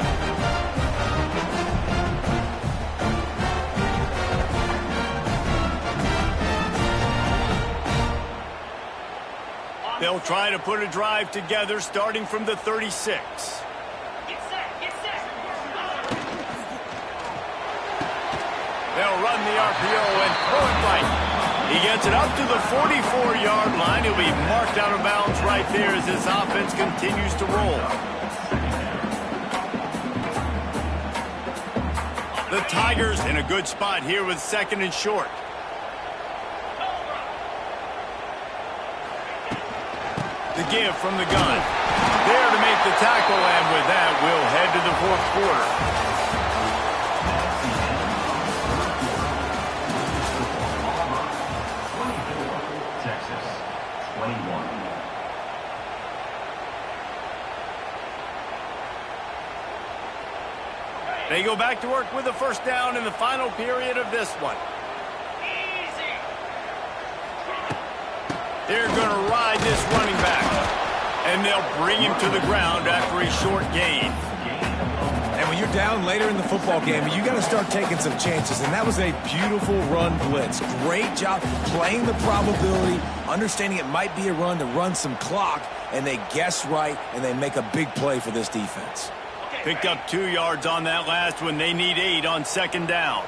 They'll try to put a drive together starting from the 36.
Get set. Get set.
They'll run the RPO and throw it right. He gets it up to the 44-yard line. He'll be marked out of bounds right there as this offense continues to roll. The Tigers in a good spot here with 2nd and short. The give from the gun. there to make the tackle, and with that, we'll head to the fourth quarter.
Texas, 21.
They go back to work with a first down in the final period of this one. They're going to ride this running back, and they'll bring him to the ground after a short gain.
And when you're down later in the football game, you got to start taking some chances, and that was a beautiful run blitz. Great job playing the probability, understanding it might be a run to run some clock, and they guess right, and they make a big play for this defense.
Picked up 2 yards on that last one. They need 8 on second down.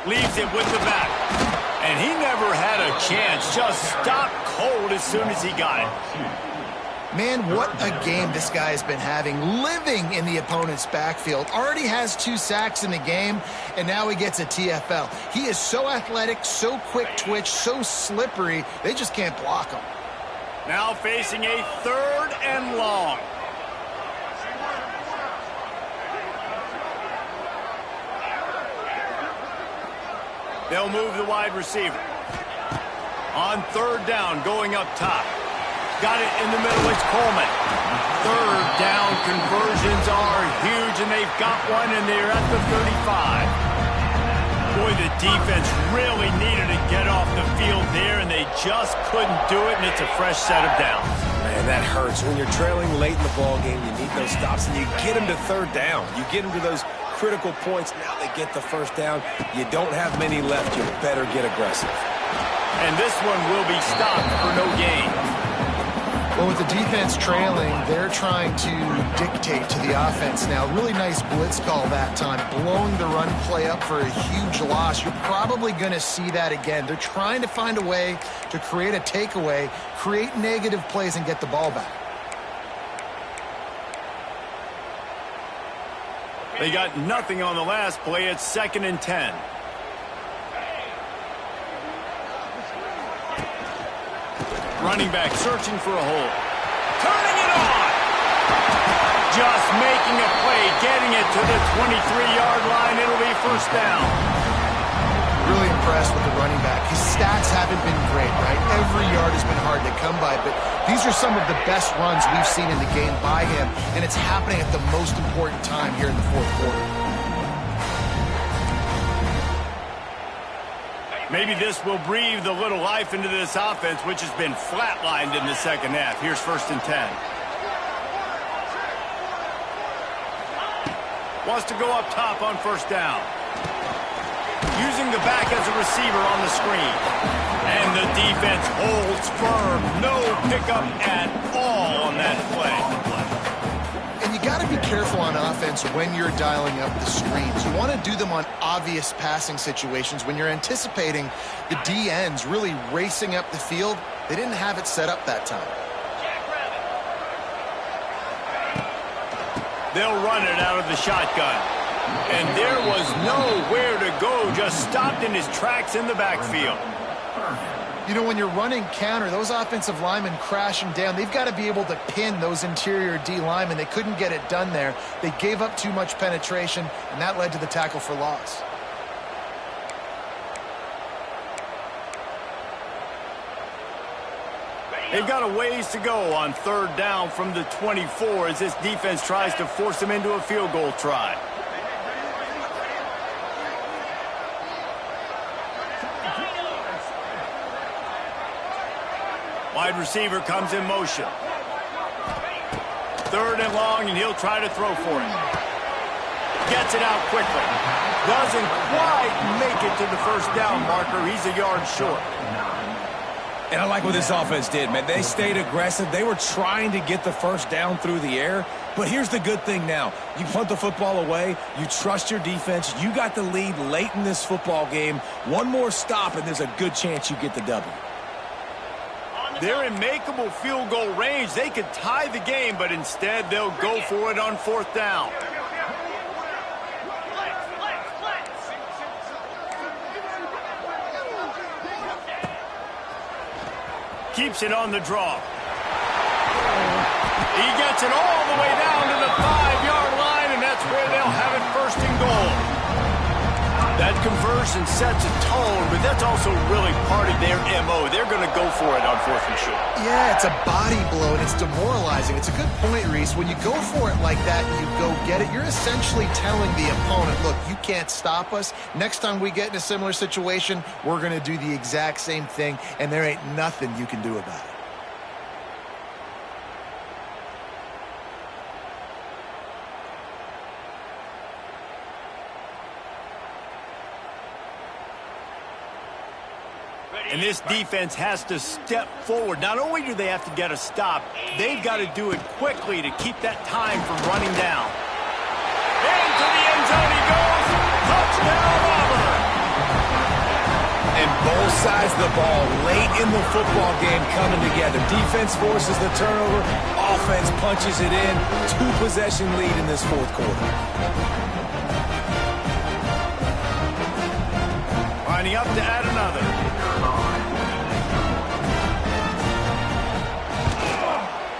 Leaves it with the back. And he never had a chance. Just stopped cold as soon as he got it.
Man, what a game this guy has been having, living in the opponent's backfield. Already has 2 sacks in the game, and now he gets a TFL. He is so athletic, so quick twitch, so slippery, they just can't block him.
Now facing a 3rd and long. They'll move the wide receiver. On 3rd down, going up top. Got it in the middle, it's Coleman. 3rd down conversions are huge, and they've got one, and they're at the 35. Boy, the defense really needed to get off the field there, and they just couldn't do it, and it's a fresh set of downs.
Man, that hurts. When you're trailing late in the ball game, you need those stops, and you get them to 3rd down. You get them to those critical points. Now they get the 1st down. You don't have many left. You better get aggressive.
And this one will be stopped for no gain.
Well, with the defense trailing, they're trying to dictate to the offense now. Really nice blitz call that time, blowing the run play up for a huge loss. You're probably going to see that again. They're trying to find a way to create a takeaway, create negative plays, and get the ball back.
They got nothing on the last play. It's 2nd and 10. Running back searching for a hole. Turning it on! Just making a play, getting it to the 23-yard line. It'll be 1st down.
Really impressed with the running back. His stats haven't been great, right? Every yard has been hard to come by, but these are some of the best runs we've seen in the game by him, and it's happening at the most important time here in the 4th quarter.
Maybe this will breathe a little life into this offense, which has been flatlined in the 2nd half. Here's 1st and 10. Wants to go up top on 1st down. Using the back as a receiver on the screen. And the defense holds firm. No pickup at all on that play.
And you got to be careful on offense when you're dialing up the screens. You want to do them on obvious passing situations. When you're anticipating the D ends really racing up the field, they didn't have it set up that time.
They'll run it out of the shotgun. And there was nowhere to go, just stopped in his tracks in the backfield.
You know, when you're running counter, those offensive linemen crashing down, they've got to be able to pin those interior D linemen. They couldn't get it done there. They gave up too much penetration, and that led to the tackle for loss.
They've got a ways to go on 3rd down from the 24 as this defense tries to force them into a field goal try. Wide receiver comes in motion. 3rd and long, and he'll try to throw for it. Gets it out quickly. Doesn't quite make it to the 1st down marker. He's a yard short.
And I like what this offense did, man. They stayed aggressive. They were trying to get the 1st down through the air. But here's the good thing now. You punt the football away. You trust your defense. You got the lead late in this football game. One more stop, and there's a good chance you get the W.
They're in makeable field goal range. They could tie the game, but instead they'll go for it on 4th down. keeps it on the draw. He gets it all the way down to the 5-yard line, and that's where they'll have it first and goal. That conversion sets a tone, but that's also really part of their MO. They're going to go for it on 4th and short.
Yeah, it's a body blow, and it's demoralizing. It's a good point, Reese. When you go for it like that and you go get it, you're essentially telling the opponent, look, you can't stop us. Next time we get in a similar situation, we're going to do the exact same thing, and there ain't nothing you can do about it.
And this defense has to step forward. Not only do they have to get a stop, they've got to do it quickly to keep that time from running down. Into the end zone he goes. Touchdown, Auburn.
And both sides of the ball late in the football game coming together. Defense forces the turnover. Offense punches it in. 2-possession lead in this 4th quarter.
Lining up to add another.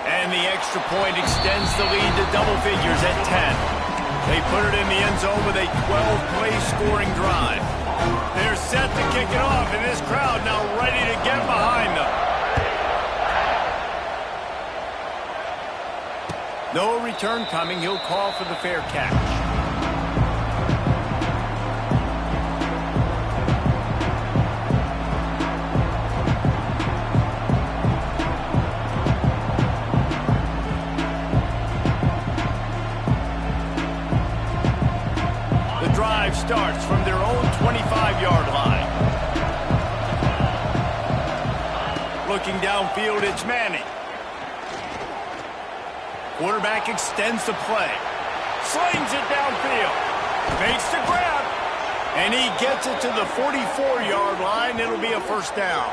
And the extra point extends the lead to double figures at 10. They put it in the end zone with a 12-play scoring drive. They're set to kick it off, and this crowd now ready to get behind them. No return coming. He'll call for the fair catch. Starts from their own 25-yard line. Looking downfield, it's Manning. Quarterback extends the play. Slings it downfield. Makes the grab. And he gets it to the 44-yard line. It'll be a first down.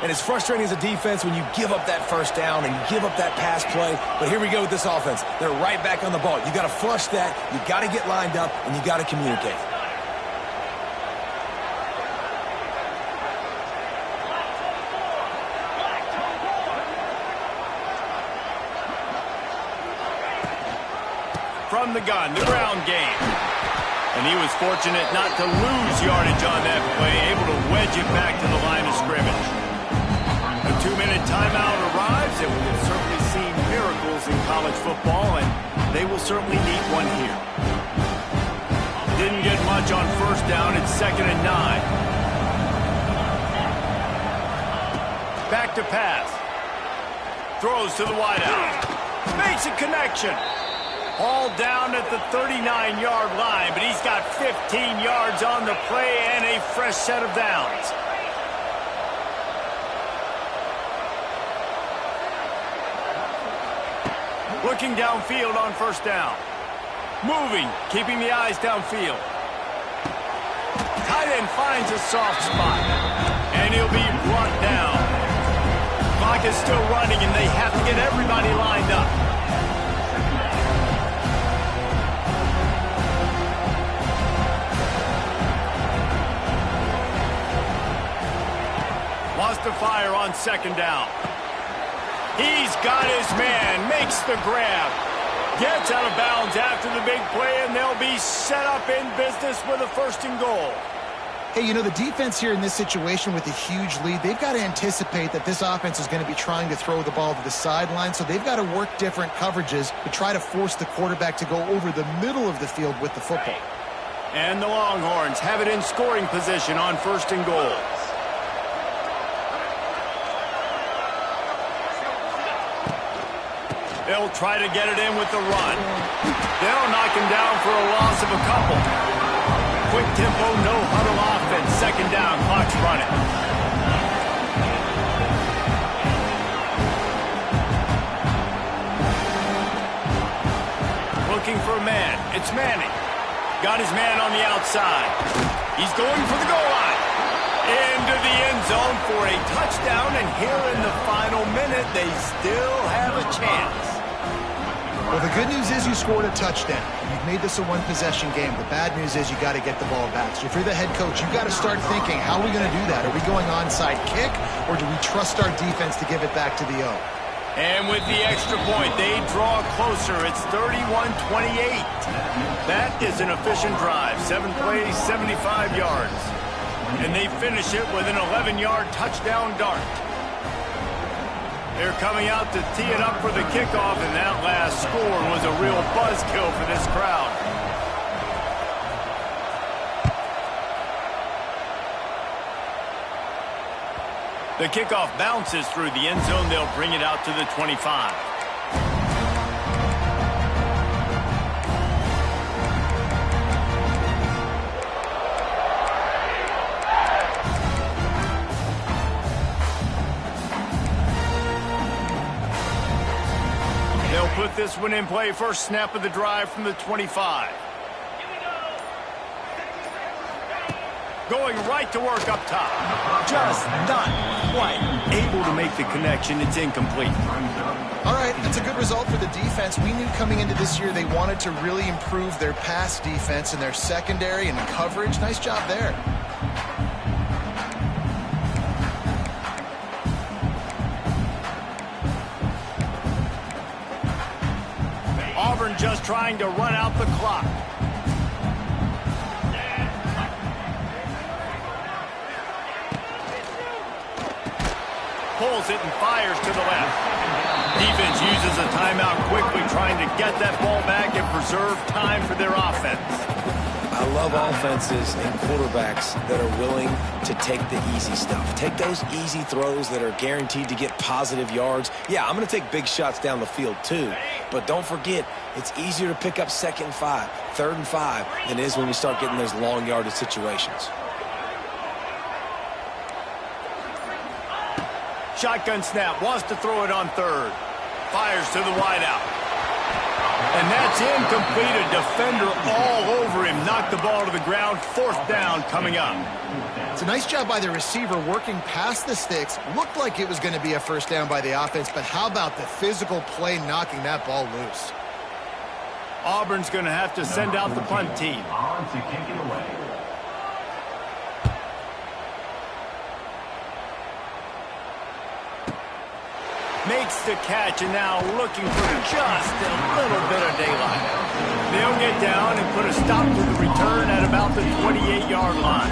And it's frustrating as a defense when you give up that first down and you give up that pass play. But here we go with this offense. They're right back on the ball. You got to flush that. You got to get lined up, and you got to communicate.
From the gun, the ground game. And he was fortunate not to lose yardage on that play, able to wedge it back to the line of scrimmage. A 2-minute timeout arrives, and we've certainly seen miracles in college football, and they will certainly need one here. Didn't get much on first down. It's 2nd and 9. Back to pass. Throws to the wideout. Makes a connection. All down at the 39-yard line, but he's got 15 yards on the play and a fresh set of downs. Looking downfield on first down. Moving, keeping the eyes downfield. Tight end finds a soft spot, and he'll be brought down. Clock is still running, and they have to get everybody lined up. Lost to fire on 2nd down. He's got his man, makes the grab. Gets out of bounds after the big play, and they'll be set up in business with a 1st and goal.
Hey, you know, the defense here in this situation with a huge lead, they've got to anticipate that this offense is going to be trying to throw the ball to the sideline, so they've got to work different coverages to try to force the quarterback to go over the middle of the field with the football.
And the Longhorns have it in scoring position on 1st and goal. They'll try to get it in with the run. They'll knock him down for a loss of a couple. Quick tempo, no huddle offense. 2nd down, clock's running. Looking for a man. It's Manning. Got his man on the outside. He's going for the goal line. Into the end zone for a touchdown, and here in the final minute, they still have a chance.
Well, the good news is you scored a touchdown. You've made this a one-possession game. The bad news is you got to get the ball back. So if you're the head coach, you got to start thinking, how are we going to do that? Are we going onside kick, or do we trust our defense to give it back to the O?
And with the extra point, they draw closer. It's 31-28. That is an efficient drive. 7 plays, 75 yards. And they finish it with an 11-yard touchdown dart. They're coming out to tee it up for the kickoff, and that last score was a real buzzkill for this crowd. The kickoff bounces through the end zone. They'll bring it out to the 25. They'll put this one in play. First snap of the drive from the 25. Going right to work up top. Just not quite able to make the connection. It's incomplete.
All right, that's a good result for the defense. We knew coming into this year they wanted to really improve their pass defense and their secondary and coverage. Nice job there.
Auburn just trying to run out the clock. Pulls it and fires to the left. Defense uses a timeout quickly, trying to get that ball back and preserve time for their offense.
I love offenses and quarterbacks that are willing to take the easy stuff. Take those easy throws that are guaranteed to get positive yards. Yeah, I'm going to take big shots down the field too. But don't forget, it's easier to pick up 2nd and 5, 3rd and 5 than it is when you start getting those long yardage situations.
Shotgun snap, wants to throw it on 3rd. Fires to the wideout. And that's incomplete. A defender all over him. Knocked the ball to the ground. 4th down coming up.
It's a nice job by the receiver working past the sticks. Looked like it was going to be a first down by the offense, but how about the physical play knocking that ball loose?
Auburn's going to have to send out the punt team.
On to kick it away.
Makes the catch and now looking for just a little bit of daylight. They'll get down and put a stop to the return at about the 28-yard line.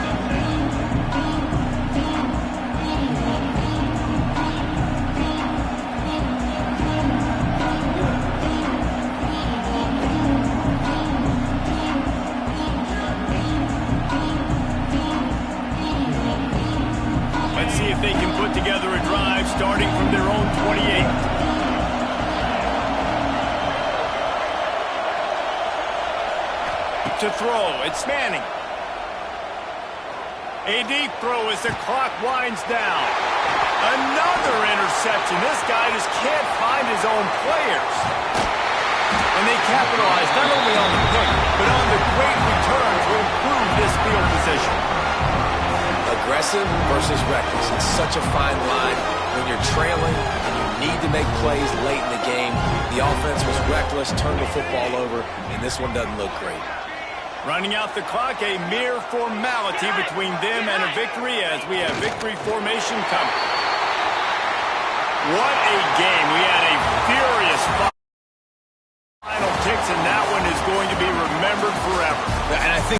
Let's see if they can put together a drive starting from their own 28. To throw, it's Manning. A deep throw as the clock winds down. Another interception. This guy just can't find his own players. And they capitalize not only on the pick, but on the great return to improve this field position.
Aggressive versus reckless. It's such a fine line when you're trailing and you need to make plays late in the game. The offense was reckless, turned the football over, and this one doesn't look great.
Running out the clock, a mere formality between them and a victory as we have victory formation coming. What a game. We had a furious final ticks, and that one is going to be remembered forever.
And I think